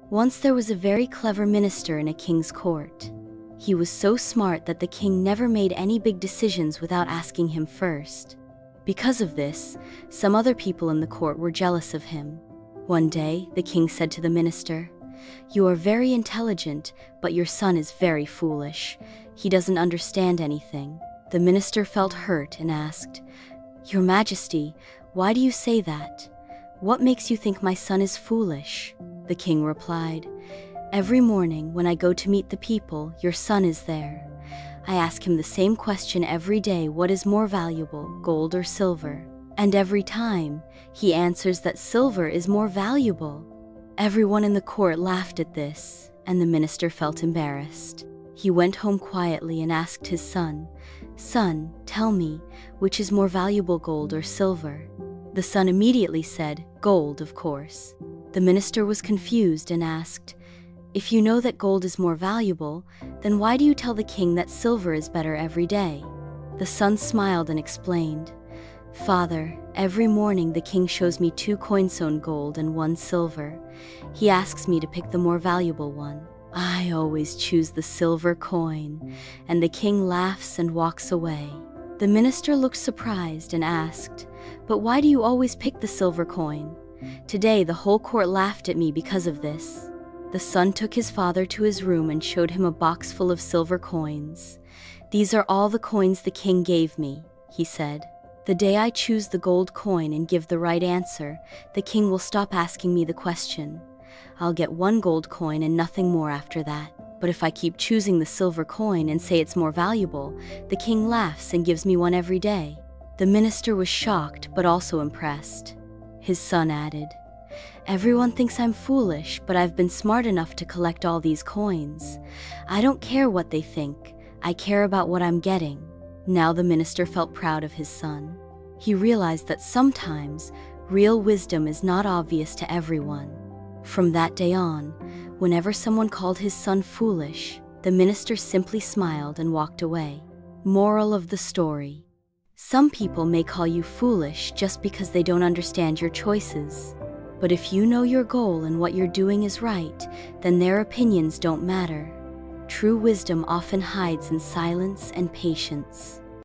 Once there was a very clever minister in a king's court. He was so smart that the king never made any big decisions without asking him first. Because of this, some other people in the court were jealous of him. One day, the king said to the minister, "You are very intelligent, but your son is very foolish. He doesn't understand anything." The minister felt hurt and asked, "Your Majesty, why do you say that? What makes you think my son is foolish?" The king replied, "Every morning when I go to meet the people, your son is there. I ask him the same question every day: what is more valuable, gold or silver? And every time, he answers that silver is more valuable." Everyone in the court laughed at this, and the minister felt embarrassed. He went home quietly and asked his son, "Son, tell me, which is more valuable, gold or silver?" The son immediately said, "Gold, of course." The minister was confused and asked, "If you know that gold is more valuable, then why do you tell the king that silver is better every day?" The son smiled and explained, "Father, every morning the king shows me 2 coins sewn gold and 1 silver. He asks me to pick the more valuable one. I always choose the silver coin," and the king laughs and walks away. The minister looked surprised and asked, "But why do you always pick the silver coin? Today the whole court laughed at me because of this." The son took his father to his room and showed him a box full of silver coins. "These are all the coins the king gave me," he said. "The day I choose the gold coin and give the right answer, the king will stop asking me the question. I'll get 1 gold coin and nothing more after that. But if I keep choosing the silver coin and say it's more valuable, the king laughs and gives me one every day." The minister was shocked but also impressed. His son added, "Everyone thinks I'm foolish, but I've been smart enough to collect all these coins. I don't care what they think. I care about what I'm getting." Now the minister felt proud of his son. He realized that sometimes real wisdom is not obvious to everyone. From that day on, whenever someone called his son foolish, the minister simply smiled and walked away. Moral of the story: some people may call you foolish just because they don't understand your choices. But if you know your goal and what you're doing is right, then their opinions don't matter. True wisdom often hides in silence and patience.